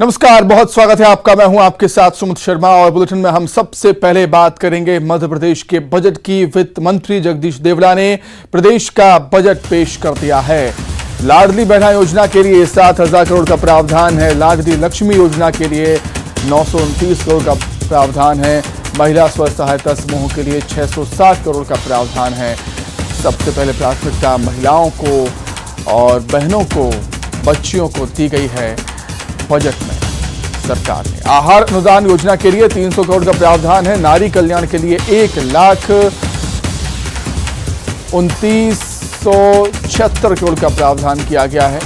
नमस्कार, बहुत स्वागत है आपका। मैं हूं आपके साथ सुमित शर्मा और बुलेटिन में हम सबसे पहले बात करेंगे मध्य प्रदेश के बजट की। वित्त मंत्री जगदीश देवड़ा ने प्रदेश का बजट पेश कर दिया है। लाडली बहना योजना के लिए 7,000 करोड़ का प्रावधान है। लाडली लक्ष्मी योजना के लिए 929 करोड़ का प्रावधान है। महिला स्व सहायता समूह के लिए 660 करोड़ का प्रावधान है। सबसे पहले प्राथमिकता महिलाओं को और बहनों को, बच्चियों को दी गई है बजट में सरकार ने। आहार अनुदान योजना के लिए 300 करोड़ का प्रावधान है। नारी कल्याण के लिए 1,29,76 करोड़ का प्रावधान किया गया है।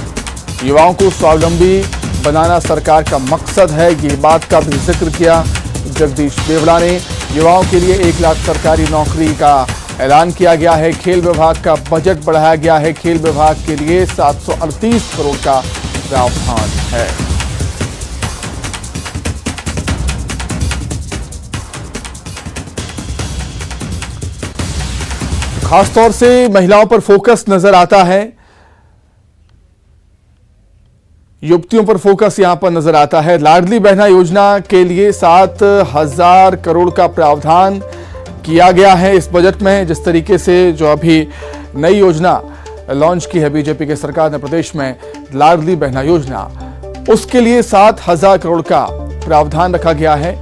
युवाओं को स्वावलंबी बनाना सरकार का मकसद है, ये बात का भी जिक्र किया जगदीश देवड़ा ने। युवाओं के लिए 1 लाख सरकारी नौकरी का ऐलान किया गया है। खेल विभाग का बजट बढ़ाया गया है। खेल विभाग के लिए 738 करोड़ का प्रावधान है। खासतौर से महिलाओं पर फोकस नजर आता है, युवतियों पर फोकस यहां पर नजर आता है। लाडली बहना योजना के लिए 7,000 करोड़ का प्रावधान किया गया है इस बजट में। जिस तरीके से जो अभी नई योजना लॉन्च की है बीजेपी के सरकार ने प्रदेश में, लाडली बहना योजना, उसके लिए 7,000 करोड़ का प्रावधान रखा गया है।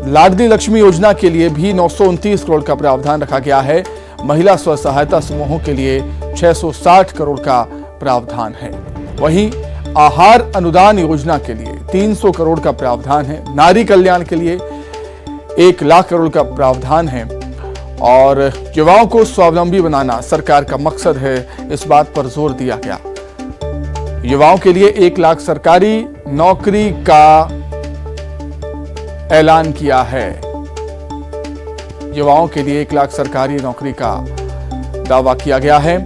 लाडली लक्ष्मी योजना के लिए भी 929 करोड़ का प्रावधान रखा गया है। महिला स्व सहायता समूहों के लिए 660 करोड़ का प्रावधान है। वहीं आहार अनुदान योजना के लिए 300 करोड़ का प्रावधान है। नारी कल्याण के लिए 1 लाख करोड़ का प्रावधान है। और युवाओं को स्वावलंबी बनाना सरकार का मकसद है, इस बात पर जोर दिया गया। युवाओं के लिए 1 लाख सरकारी नौकरी का ऐलान किया है। युवाओं के लिए 1 लाख सरकारी नौकरी का दावा किया गया है।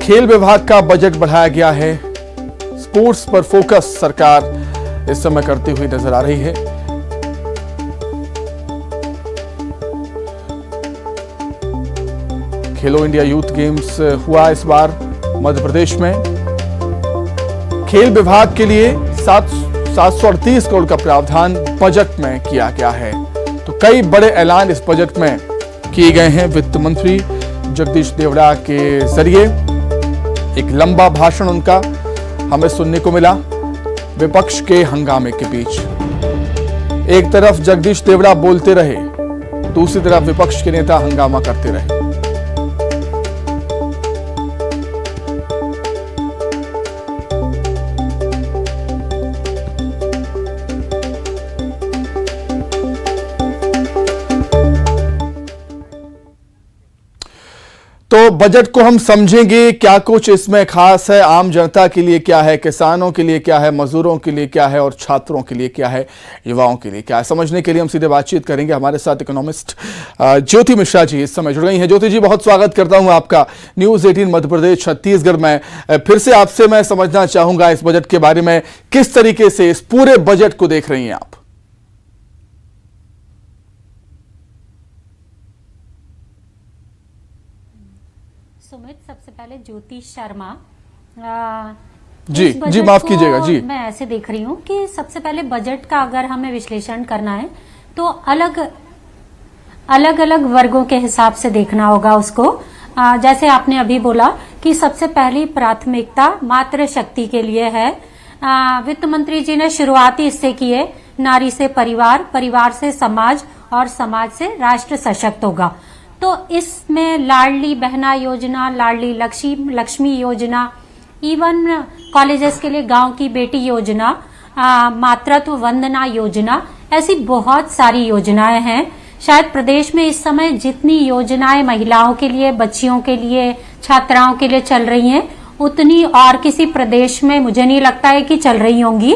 खेल विभाग का बजट बढ़ाया गया है। स्पोर्ट्स पर फोकस सरकार इस समय करती हुई नजर आ रही है। खेलो इंडिया यूथ गेम्स हुआ इस बार मध्य प्रदेश में। खेल विभाग के लिए 738 करोड़ का प्रावधान बजट में किया गया है। तो कई बड़े ऐलान इस बजट में किए गए हैं वित्त मंत्री जगदीश देवड़ा के जरिए। एक लंबा भाषण उनका हमें सुनने को मिला विपक्ष के हंगामे के बीच। एक तरफ जगदीश देवड़ा बोलते रहे, दूसरी तरफ विपक्ष के नेता हंगामा करते रहे। तो बजट को हम समझेंगे, क्या कुछ इसमें खास है, आम जनता के लिए क्या है, किसानों के लिए क्या है, मजदूरों के लिए क्या है और छात्रों के लिए क्या है, युवाओं के लिए क्या है। समझने के लिए हम सीधे बातचीत करेंगे। हमारे साथ इकोनॉमिस्ट ज्योति मिश्रा जी इस समय जुड़ गई हैं। ज्योति जी, बहुत स्वागत करता हूं आपका न्यूज 18 मध्य प्रदेश छत्तीसगढ़ में। फिर से आपसे मैं समझना चाहूंगा इस बजट के बारे में, किस तरीके से इस पूरे बजट को देख रही हैं आप? सुमित, सबसे पहले ज्योति शर्मा जी माफ कीजिएगा जी। मैं ऐसे देख रही हूँ कि सबसे पहले बजट का अगर हमें विश्लेषण करना है तो अलग अलग वर्गों के हिसाब से देखना होगा उसको। जैसे आपने अभी बोला कि सबसे पहली प्राथमिकता मातृ शक्ति के लिए है। वित्त मंत्री जी ने शुरुआती इससे किए, नारी से परिवार, परिवार से समाज और समाज से राष्ट्र सशक्त होगा। तो इसमें लाडली बहना योजना, लाडली लक्ष्मी योजना, इवन कॉलेजेस के लिए गांव की बेटी योजना, मातृत्व वंदना योजना, ऐसी बहुत सारी योजनाएं हैं। शायद प्रदेश में इस समय जितनी योजनाएं महिलाओं के लिए, बच्चियों के लिए, छात्राओं के लिए चल रही हैं, उतनी और किसी प्रदेश में मुझे नहीं लगता है कि चल रही होंगी।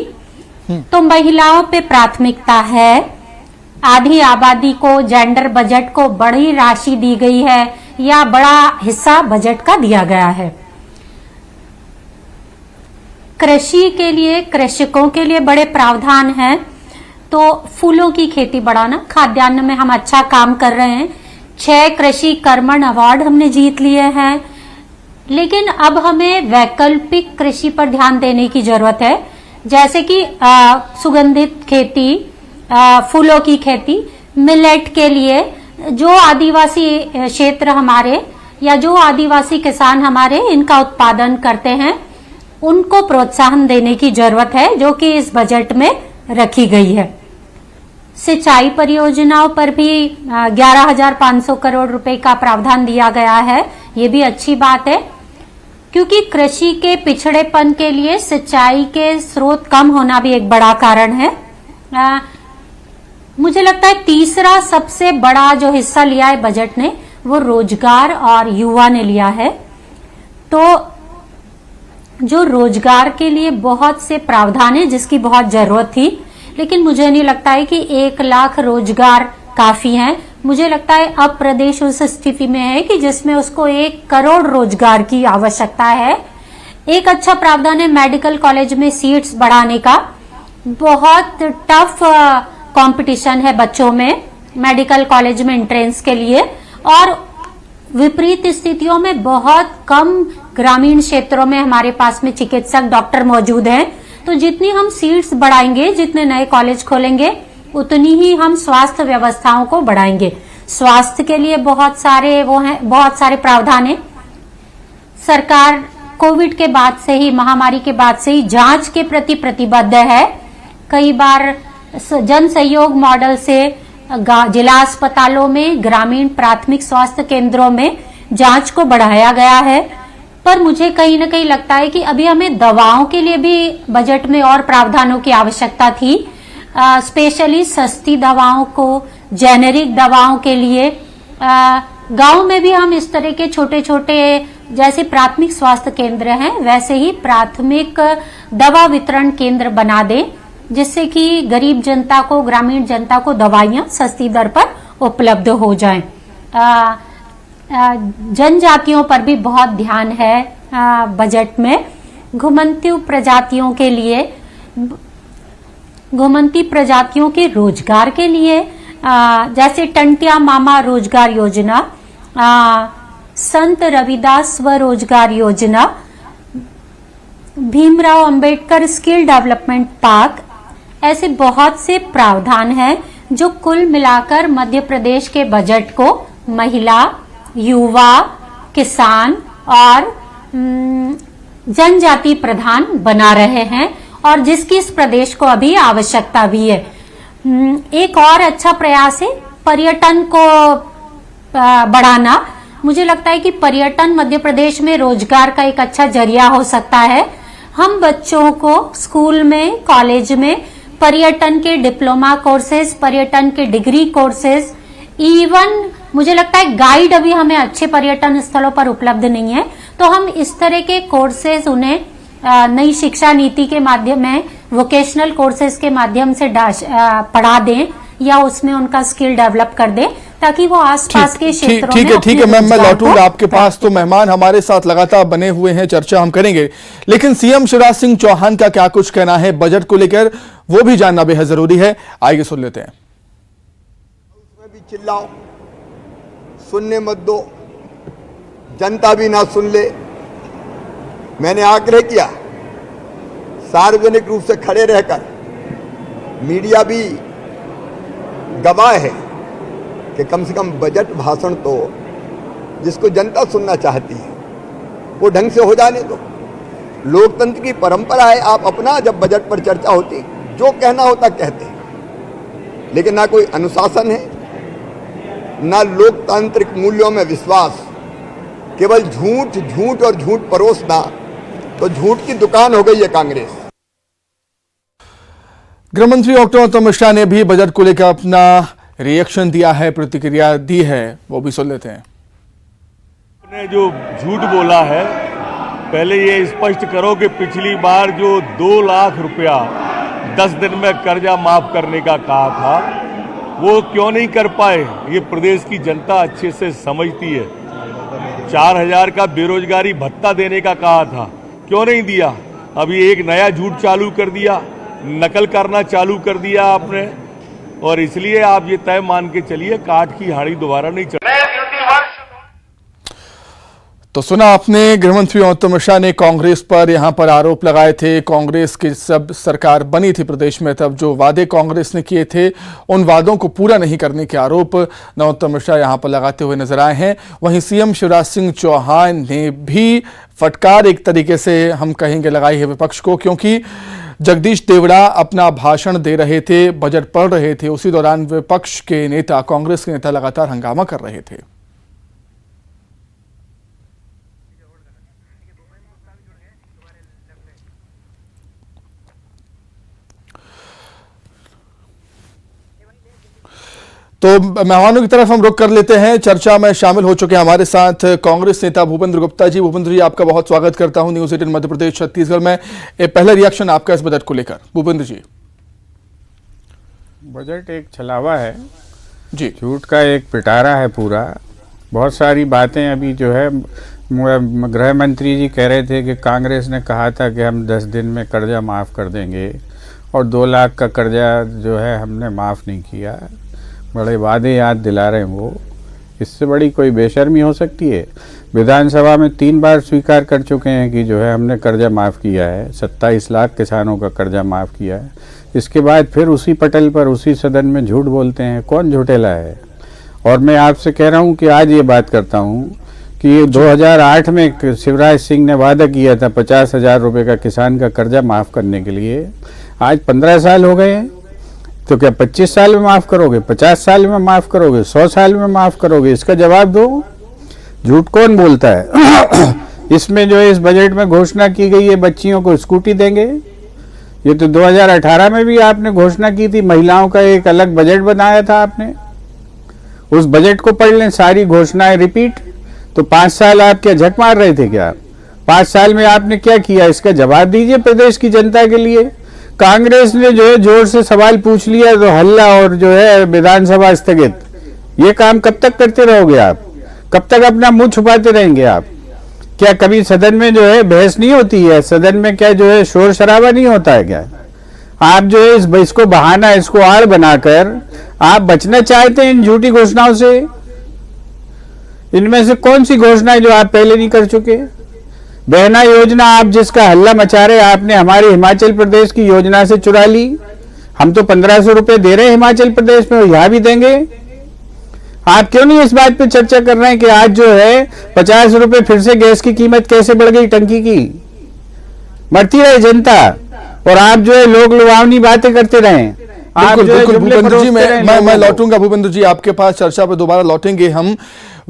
तो महिलाओं पे प्राथमिकता है। आधी आबादी को, जेंडर बजट को बड़ी राशि दी गई है या बड़ा हिस्सा बजट का दिया गया है। कृषि के लिए, कृषकों के लिए बड़े प्रावधान हैं। तो फूलों की खेती बढ़ाना, खाद्यान्न में हम अच्छा काम कर रहे हैं। 6 कृषि कर्मण अवार्ड हमने जीत लिए हैं। लेकिन अब हमें वैकल्पिक कृषि पर ध्यान देने की जरूरत है। जैसे कि सुगंधित खेती, फूलों की खेती, मिलेट के लिए जो आदिवासी क्षेत्र हमारे या जो आदिवासी किसान हमारे इनका उत्पादन करते हैं उनको प्रोत्साहन देने की जरूरत है, जो कि इस बजट में रखी गई है। सिंचाई परियोजनाओं पर भी 11,500 करोड़ रुपए का प्रावधान दिया गया है। ये भी अच्छी बात है, क्योंकि कृषि के पिछड़ेपन के लिए सिंचाई के स्रोत कम होना भी एक बड़ा कारण है। मुझे लगता है तीसरा सबसे बड़ा जो हिस्सा लिया है बजट ने, वो रोजगार और युवा ने लिया है। तो जो रोजगार के लिए बहुत से प्रावधान है जिसकी बहुत जरूरत थी, लेकिन मुझे नहीं लगता है कि 1 लाख रोजगार काफी हैं। मुझे लगता है अब प्रदेश उस स्थिति में है कि जिसमें उसको 1 करोड़ रोजगार की आवश्यकता है। एक अच्छा प्रावधान है मेडिकल कॉलेज में सीट्स बढ़ाने का। बहुत टफ कंपटीशन है बच्चों में मेडिकल कॉलेज में एंट्रेंस के लिए, और विपरीत स्थितियों में बहुत कम ग्रामीण क्षेत्रों में हमारे पास में चिकित्सक डॉक्टर मौजूद हैं। तो जितनी हम सीट्स बढ़ाएंगे, जितने नए कॉलेज खोलेंगे, उतनी ही हम स्वास्थ्य व्यवस्थाओं को बढ़ाएंगे। स्वास्थ्य के लिए बहुत सारे प्रावधान है। सरकार कोविड के बाद से ही, महामारी के बाद से ही जांच के प्रति प्रतिबद्ध है। कई बार जन सहयोग मॉडल से जिला अस्पतालों में, ग्रामीण प्राथमिक स्वास्थ्य केंद्रों में जांच को बढ़ाया गया है। पर मुझे कहीं ना कहीं लगता है कि अभी हमें दवाओं के लिए भी बजट में और प्रावधानों की आवश्यकता थी। स्पेशली सस्ती दवाओं को, जेनेरिक दवाओं के लिए गांव में भी हम इस तरह के छोटे छोटे जैसे प्राथमिक स्वास्थ्य केंद्र हैं, वैसे ही प्राथमिक दवा वितरण केंद्र बना दें, जिससे कि गरीब जनता को, ग्रामीण जनता को दवाइयां सस्ती दर पर उपलब्ध हो जाएं। जनजातियों पर भी बहुत ध्यान है बजट में। घुमंतू प्रजातियों के लिए, घुमंती प्रजातियों के रोजगार के लिए जैसे टंटिया मामा रोजगार योजना, संत रविदास स्वरोजगार योजना, Bhimrao Ambedkar skill development park, ऐसे बहुत से प्रावधान हैं जो कुल मिलाकर मध्य प्रदेश के बजट को महिला, युवा, किसान और जनजाति प्रधान बना रहे हैं, और जिसकी इस प्रदेश को अभी आवश्यकता भी है। एक और अच्छा प्रयास है पर्यटन को बढ़ाना। मुझे लगता है कि पर्यटन मध्य प्रदेश में रोजगार का एक अच्छा जरिया हो सकता है। हम बच्चों को स्कूल में, कॉलेज में पर्यटन के डिप्लोमा कोर्सेज, पर्यटन के डिग्री कोर्सेज, इवन मुझे लगता है गाइड अभी हमें अच्छे पर्यटन स्थलों पर उपलब्ध नहीं है, तो हम इस तरह के कोर्सेज उन्हें नई शिक्षा नीति के माध्यम में, वोकेशनल कोर्सेज के माध्यम से पढ़ा दें या उसमें उनका स्किल डेवलप कर दें, ताकि वो आसपास के क्षेत्रों में। ठीक है मैम, मैं लौटूंगा आपके पास। तो मेहमान हमारे साथ लगातार बने हुए हैं, चर्चा हम करेंगे, लेकिन सीएम शिवराज सिंह चौहान का क्या कुछ कहना है बजट को लेकर, वो भी जानना बेहद जरूरी है। आइए सुन लेते हैं। उसमें भी चिल्लाओ, सुनने मत दो, जनता भी ना सुन ले। मैंने आग्रह किया सार्वजनिक रूप से खड़े रहकर, मीडिया भी गवाह है कि कम से कम बजट भाषण तो जिसको जनता सुनना चाहती है वो ढंग से हो जाने दो। लोकतंत्र की परंपरा है, आप अपना जब बजट पर चर्चा होती जो कहना होता कहते हैं, लेकिन ना कोई अनुशासन है, ना लोकतांत्रिक मूल्यों में विश्वास, केवल झूठ झूठ और झूठ परोसना, तो झूठ की दुकान हो गई है कांग्रेस। गृहमंत्री डॉक्टर अमित शाह ने भी बजट को लेकर अपना रिएक्शन दिया है, प्रतिक्रिया दी है, वो भी सुन लेते हैं। आपने जो झूठ बोला है, पहले ये स्पष्ट करो कि पिछली बार जो 2 लाख रुपया 10 दिन में कर्जा माफ करने का कहा था, वो क्यों नहीं कर पाए? ये प्रदेश की जनता अच्छे से समझती है। 4000 का बेरोजगारी भत्ता देने का कहा था, क्यों नहीं दिया? अभी एक नया झूठ चालू कर दिया, नकल करना चालू कर दिया आपने, और इसलिए आप ये तय मान के चलिए काठ की हाड़ी दोबारा नहीं चल। तो सुना आपने, गृहमंत्री अमित शाह ने कांग्रेस पर यहां पर आरोप लगाए थे। कांग्रेस की जब सरकार बनी थी प्रदेश में, तब जो वादे कांग्रेस ने किए थे उन वादों को पूरा नहीं करने के आरोप अमित शाह यहां पर लगाते हुए नजर आए हैं। वहीं सीएम शिवराज सिंह चौहान ने भी फटकार एक तरीके से हम कहेंगे लगाई है विपक्ष को, क्योंकि जगदीश देवड़ा अपना भाषण दे रहे थे, बजट पढ़ रहे थे, उसी दौरान विपक्ष के नेता, कांग्रेस के नेता लगातार हंगामा कर रहे थे। तो मेहमानों की तरफ हम रुख कर लेते हैं। चर्चा में शामिल हो चुके हैं हमारे साथ कांग्रेस नेता भूपेंद्र गुप्ता जी। भूपेंद्र जी, आपका बहुत स्वागत करता हूं न्यूज़ 18 मध्य प्रदेश छत्तीसगढ़ में। पहला रिएक्शन आपका इस बजट को लेकर, भूपेंद्र जी। बजट एक छलावा है जी, झूठ का एक पिटारा है पूरा। बहुत सारी बातें अभी जो है, गृह मंत्री जी कह रहे थे कि कांग्रेस ने कहा था कि हम 10 दिन में कर्जा माफ़ कर देंगे, और 2 लाख का कर्जा जो है हमने माफ़ नहीं किया। बड़े वादे याद दिला रहे हैं वो। इससे बड़ी कोई बेशर्मी हो सकती है? विधानसभा में 3 बार स्वीकार कर चुके हैं कि जो है हमने कर्जा माफ़ किया है, 27 लाख किसानों का कर्जा माफ़ किया है। इसके बाद फिर उसी पटल पर, उसी सदन में झूठ बोलते हैं। कौन झूठेला है? और मैं आपसे कह रहा हूँ कि आज ये बात करता हूँ कि 2008 में शिवराज सिंह ने वादा किया था 50,000 रुपये का किसान का कर्जा माफ़ करने के लिए। आज 15 साल हो गए हैं, तो क्या 25 साल में माफ़ करोगे, 50 साल में माफ़ करोगे, 100 साल में माफ़ करोगे? इसका जवाब दो। झूठ कौन बोलता है? इसमें जो है इस बजट में घोषणा की गई है बच्चियों को स्कूटी देंगे। ये तो 2018 में भी आपने घोषणा की थी, महिलाओं का एक अलग बजट बनाया था आपने। उस बजट को पढ़ लें, सारी घोषणाएं रिपीट। तो 5 साल आप क्या झक मार रहे थे क्या? 5 साल में आपने क्या किया? इसका जवाब दीजिए प्रदेश की जनता के लिए। कांग्रेस ने जो है जोर से सवाल पूछ लिया तो हल्ला और जो है विधानसभा स्थगित। ये काम कब तक करते रहोगे आप? कब तक अपना मुंह छुपाते रहेंगे आप? क्या कभी सदन में जो है बहस नहीं होती है? सदन में क्या जो है शोर शराबा नहीं होता है क्या? आप जो है इसको बहाना, इसको आड़ बनाकर आप बचना चाहते हैं इन झूठी घोषणाओं से। इनमें से कौन सी घोषणा है जो आप पहले नहीं कर चुके? बहना योजना आप जिसका हल्ला मचा रहे, आपने हमारे हिमाचल प्रदेश की योजना से चुरा ली। हम तो 1500 रुपए दे रहे हैं हिमाचल प्रदेश में, यहां भी देंगे। आप क्यों नहीं इस बात पे चर्चा कर रहे हैं कि आज जो है 50 रुपए फिर से गैस की कीमत कैसे बढ़ गई टंकी की? मरती रहे जनता और आप जो है लोग लुभावनी बातें करते रहे। बिल्कुल बिल्कुल भूपेंद्र जी, मैं लौटूंगा भूपेंद्र जी आपके पास, चर्चा पर दोबारा लौटेंगे हम।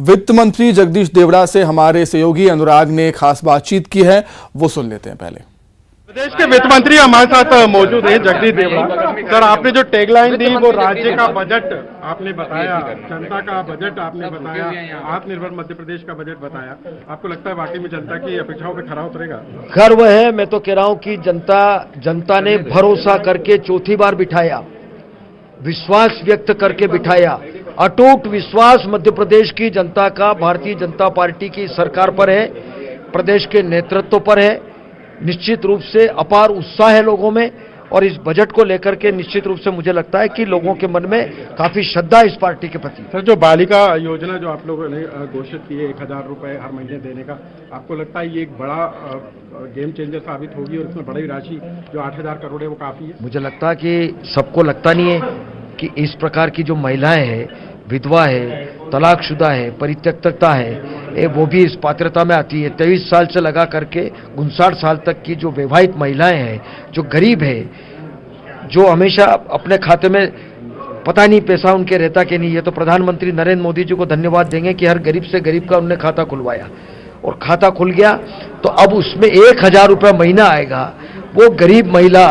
वित्त मंत्री जगदीश देवड़ा से हमारे सहयोगी अनुराग ने खास बातचीत की है, वो सुन लेते हैं पहले। प्रदेश के वित्त मंत्री हमारे साथ मौजूद हैं, जगदीश देवड़ा। सर, आपने जो टैगलाइन दी वो राज्य का बजट आपने बताया, जनता का बजट आपने बताया, आत्मनिर्भर मध्य प्रदेश का बजट बताया। आपको लगता है वाकई में जनता की अपेक्षाओं पे खरा उतरेगा? गर्व है। मैं तो कह रहा हूं कि जनता ने भरोसा करके चौथी बार बिठाया, विश्वास व्यक्त करके बिठाया। अटूट विश्वास मध्य प्रदेश की जनता का भारतीय जनता पार्टी की सरकार पर है, प्रदेश के नेतृत्व पर है। निश्चित रूप से अपार उत्साह है लोगों में, और इस बजट को लेकर के निश्चित रूप से मुझे लगता है कि लोगों के मन में काफी श्रद्धा इस पार्टी के प्रति। सर, जो बालिका योजना जो आप लोगों ने घोषित की है 1000 रुपए हर महीने देने का, आपको लगता है ये एक बड़ा गेम चेंजर साबित होगी, और इसमें बड़ी राशि जो 8000 करोड़ है वो काफी है? मुझे लगता है कि सबको लगता नहीं है कि इस प्रकार की जो महिलाएं हैं, विधवा है, तलाकशुदा है, परित्यक्ता है, वो भी इस पात्रता में आती है। 23 साल से लगा करके 59 साल तक की जो विवाहित महिलाएं हैं, जो गरीब है, जो हमेशा अपने खाते में पता नहीं पैसा उनके रहता कि नहीं। ये तो प्रधानमंत्री नरेंद्र मोदी जी को धन्यवाद देंगे कि हर गरीब से गरीब का उन्होंने खाता खुलवाया, और खाता खुल गया तो अब उसमें 1000 रुपये महीना आएगा। वो गरीब महिला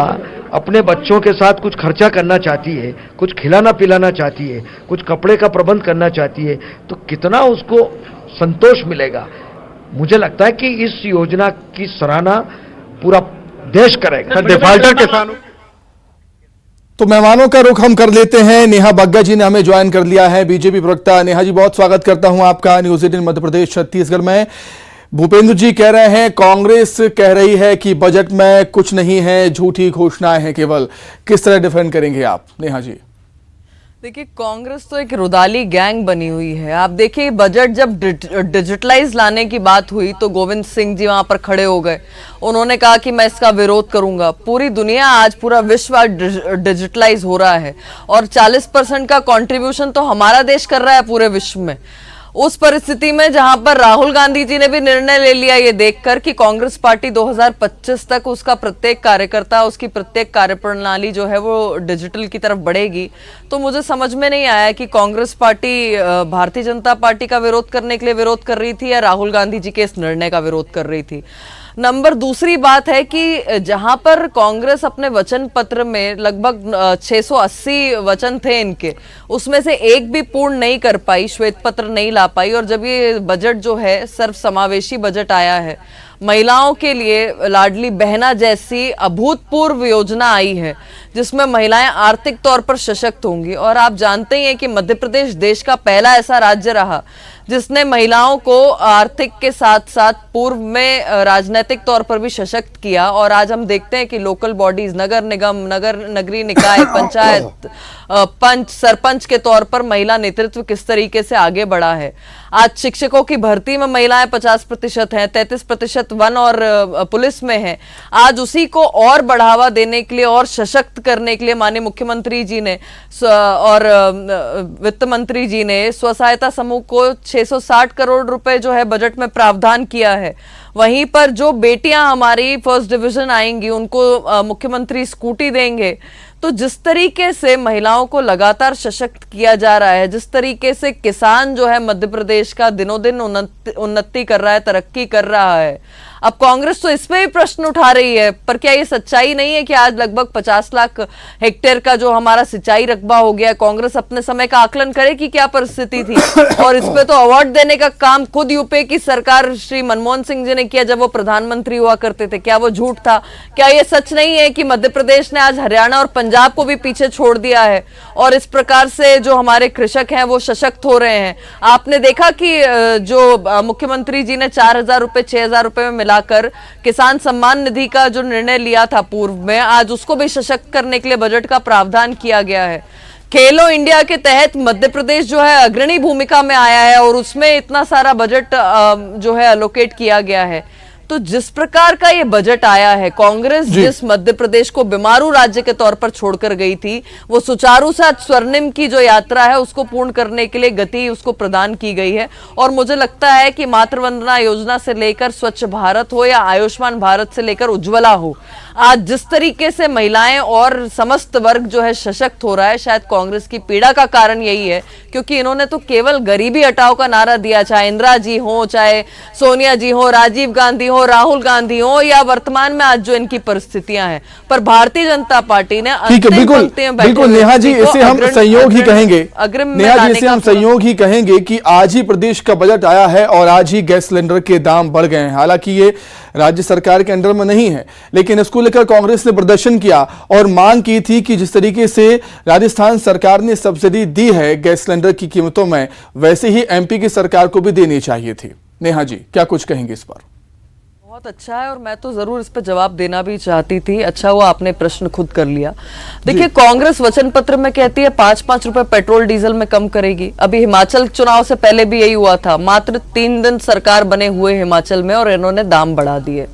अपने बच्चों के साथ कुछ खर्चा करना चाहती है, कुछ खिलाना पिलाना चाहती है, कुछ कपड़े का प्रबंध करना चाहती है, तो कितना उसको संतोष मिलेगा। मुझे लगता है कि इस योजना की सराहना पूरा देश करेगा। डिफाल्टर किसानों तो मेहमानों का रुख हम कर लेते हैं। नेहा बग्गा जी ने हमें ज्वाइन कर लिया है, बीजेपी प्रवक्ता। नेहा जी, बहुत स्वागत करता हूं आपका न्यूज़ 18 मध्य प्रदेश छत्तीसगढ़ में। भूपेंद्र जी कह रहे हैं, कांग्रेस कह रही है कि बजट में कुछ नहीं है, झूठी घोषणाएं हैं केवल। किस तरह डिफेंड करेंगे आप, नेहा जी? देखिए, कांग्रेस तो एक रुदाली गैंग बनी हुई है। आप देखिए, बजट जब डिजिटलाइज लाने की बात हुई तो गोविंद सिंह जी वहां पर खड़े हो गए। उन्होंने कहा कि मैं इसका विरोध करूंगा। पूरी दुनिया आज, पूरा विश्व आज डिजिटलाइज हो रहा है और 40% का कंट्रीब्यूशन तो हमारा देश कर रहा है पूरे विश्व में। उस परिस्थिति में जहां पर राहुल गांधी जी ने भी निर्णय ले लिया ये देखकर कि कांग्रेस पार्टी 2025 तक उसका प्रत्येक कार्यकर्ता, उसकी प्रत्येक कार्यप्रणाली जो है वो डिजिटल की तरफ बढ़ेगी, तो मुझे समझ में नहीं आया कि कांग्रेस पार्टी भारतीय जनता पार्टी का विरोध करने के लिए विरोध कर रही थी या राहुल गांधी जी के इस निर्णय का विरोध कर रही थी। नंबर दूसरी बात है कि जहां पर कांग्रेस अपने वचन पत्र में लगभग 680 वचन थे इनके, उसमें से एक भी पूर्ण नहीं कर पाई, श्वेत पत्र नहीं ला पाई। और जब ये बजट जो है सर्वसमावेशी बजट आया है, महिलाओं के लिए लाडली बहना जैसी अभूतपूर्व योजना आई है जिसमें महिलाएं आर्थिक तौर पर सशक्त होंगी। और आप जानते ही हैं कि मध्य प्रदेश देश का पहला ऐसा राज्य रहा जिसने महिलाओं को आर्थिक के साथ साथ पूर्व में राजनीतिक तौर पर भी सशक्त किया। और आज हम देखते हैं कि लोकल बॉडीज, नगर निगम, नगरीय निकाय, पंचायत, पंच, सरपंच के तौर पर महिला नेतृत्व किस तरीके से आगे बढ़ा है। आज शिक्षकों की भर्ती में महिलाएं 50% हैं, 33% वन और पुलिस में है। आज उसी को और बढ़ावा देने के लिए और सशक्त करने के लिए माननीय मुख्यमंत्री जी ने और वित्त मंत्री जी ने स्व सहायता समूह को 660 करोड़ रुपए जो है बजट में प्रावधान किया है। वहीं पर जो बेटियां हमारी फर्स्ट डिवीजन आएंगी उनको मुख्यमंत्री स्कूटी देंगे। तो जिस तरीके से महिलाओं को लगातार सशक्त किया जा रहा है, जिस तरीके से किसान जो है मध्य प्रदेश का दिनों दिन उन्नति कर रहा है, तरक्की कर रहा है, अब कांग्रेस तो इसमें भी प्रश्न उठा रही है। पर क्या ये सच्चाई नहीं है कि आज लगभग 50 लाख हेक्टेयर का जो हमारा सिंचाई रकबा हो गया, कांग्रेस अपने समय का आकलन करे कि क्या परिस्थिति थी। और इस पे तो अवार्ड देने का काम खुद यूपीए की सरकार श्री मनमोहन सिंह जी ने किया जब वो प्रधानमंत्री हुआ करते थे। क्या वो झूठ था? क्या ये सच नहीं है कि मध्य प्रदेश ने आज हरियाणा और पंजाब को भी पीछे छोड़ दिया है और इस प्रकार से जो हमारे कृषक हैं वो सशक्त हो रहे हैं? आपने देखा कि जो मुख्यमंत्री जी ने 4,000 रुपए 6,000 रुपए में मिलाकर किसान सम्मान निधि का जो निर्णय लिया था पूर्व में, आज उसको भी सशक्त करने के लिए बजट का प्रावधान किया गया है। खेलो इंडिया के तहत मध्य प्रदेश जो है अग्रणी भूमिका में आया है और उसमें इतना सारा बजट जो है एलोकेट किया गया है। तो जिस प्रकार का ये बजट आया है, कांग्रेस जिस मध्य प्रदेश को बीमारू राज्य के तौर पर छोड़कर गई थी, वो सुचारू साथ स्वर्णिम की जो यात्रा है उसको पूर्ण करने के लिए गति उसको प्रदान की गई है। और मुझे लगता है कि मातृ वंदना योजना से लेकर स्वच्छ भारत हो या आयुष्मान भारत से लेकर उज्ज्वला हो, आज जिस तरीके से महिलाएं और समस्त वर्ग जो है सशक्त हो रहा है, शायद कांग्रेस की पीड़ा का कारण यही है। क्योंकि इन्होंने तो केवल गरीबी हटाओ का नारा दिया, चाहे इंदिरा जी हो, चाहे सोनिया जी हो, राजीव गांधी हो, राहुल गांधी हो या वर्तमान में आज जो इनकी परिस्थितियां हैं। पर भारतीय जनता पार्टी ने बिल्कुल नेहा जी, इसे हम संयोग ही कहेंगे, नेहा जी इसे हम संयोग ही कहेंगे कि आज ही प्रदेश का बजट आया है और आज ही गैस सिलेंडर के दाम बढ़ गए हैं। हालांकि ये राज्य सरकार के अंडर में नहीं है, लेकिन इसको लेकर कांग्रेस ने प्रदर्शन किया और मांग की थी कि जिस तरीके से राजस्थान सरकार ने सब्सिडी दी है गैस सिलेंडर की कीमतों में, वैसे ही एमपी की सरकार को भी देनी चाहिए थी। नेहा जी क्या कुछ कहेंगे इस पर? बहुत अच्छा है और मैं तो जरूर इस पर जवाब देना भी चाहती थी। अच्छा हुआ आपने प्रश्न खुद कर लिया। देखिए, कांग्रेस वचन पत्र में कहती है 5-5 रुपए पेट्रोल डीजल में कम करेगी। अभी हिमाचल चुनाव से पहले भी यही हुआ था। मात्र 3 दिन सरकार बने हुए हिमाचल में और इन्होंने दाम बढ़ा दिए।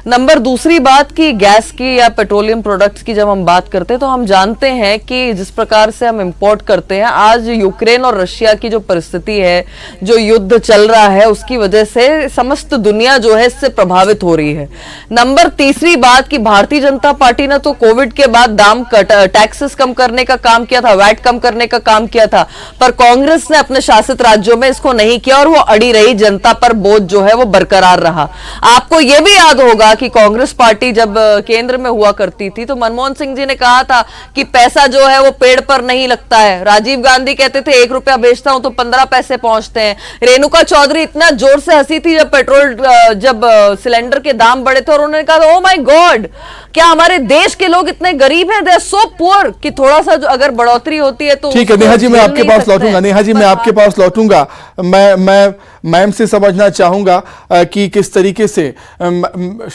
नंबर दूसरी बात की गैस की या पेट्रोलियम प्रोडक्ट्स की जब हम बात करते हैं तो हम जानते हैं कि जिस प्रकार से हम इंपोर्ट करते हैं, आज यूक्रेन और रशिया की जो परिस्थिति है, जो युद्ध चल रहा है, उसकी वजह से समस्त दुनिया जो है इससे प्रभावित हो रही है। नंबर तीसरी बात की भारतीय जनता पार्टी ने तो कोविड के बाद दाम टैक्सेस कम करने का काम किया था, वैट कम करने का काम किया था, पर कांग्रेस ने अपने शासित राज्यों में इसको नहीं किया और वो अड़ी रही, जनता पर बोझ जो है वो बरकरार रहा। आपको यह भी याद होगा कि कांग्रेस पार्टी जब केंद्र में हुआ करती थी तो मनमोहन सिंह जी ने कहा था कि पैसा जो है वो पेड़ पर नहीं लगता है। राजीव गांधी कहते थे 1 रुपया बेचता हूं तो 15 पैसे पहुंचते हैं। रेणुका चौधरी इतना जोर से हंसी थी जब सिलेंडर के दाम बढ़े थे और उन्होंने कहा, ओ माय गॉड, क्या हमारे देश के लोग इतने गरीब हैं, दे आर सो पुअर, कि थोड़ा सा जो अगर बढ़ोतरी होती है तो ठीक है। नेहा जी मैं आपके पास लौटूंगा, नेहा जी मैं आपके पास लौटूंगा। मैं मैम से समझना चाहूंगा कि किस तरीके से,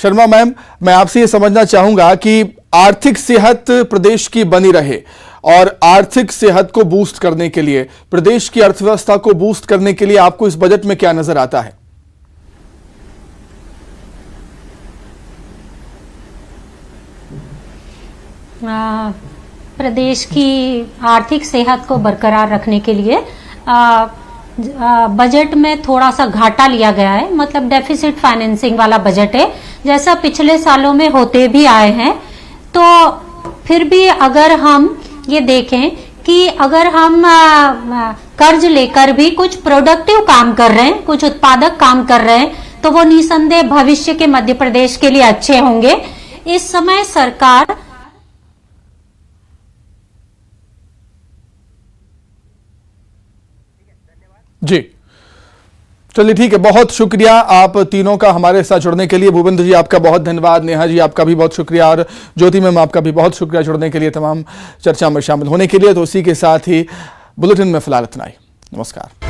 शर्मा मैम मैं आपसे ये समझना चाहूंगा कि आर्थिक सेहत प्रदेश की बनी रहे और आर्थिक सेहत को बूस्ट करने के लिए, प्रदेश की अर्थव्यवस्था को बूस्ट करने के लिए आपको इस बजट में क्या नजर आता है? प्रदेश की आर्थिक सेहत को बरकरार रखने के लिए बजट में थोड़ा सा घाटा लिया गया है, मतलब डेफिसिट फाइनेंसिंग वाला बजट है, जैसा पिछले सालों में होते भी आए हैं। तो फिर भी अगर हम ये देखें कि अगर हम कर्ज लेकर भी कुछ प्रोडक्टिव काम कर रहे हैं, कुछ उत्पादक काम कर रहे हैं, तो वो निसंदेह भविष्य के मध्य प्रदेश के लिए अच्छे होंगे। इस समय सरकार जी, चलिए ठीक है, बहुत शुक्रिया आप तीनों का हमारे साथ जुड़ने के लिए। भूपेंद्र जी आपका बहुत धन्यवाद, नेहा जी आपका भी बहुत शुक्रिया, और ज्योति मैम आपका भी बहुत शुक्रिया जुड़ने के लिए, तमाम चर्चा में शामिल होने के लिए। तो उसी के साथ ही बुलेटिन में फिलहाल इतना ही। नमस्कार।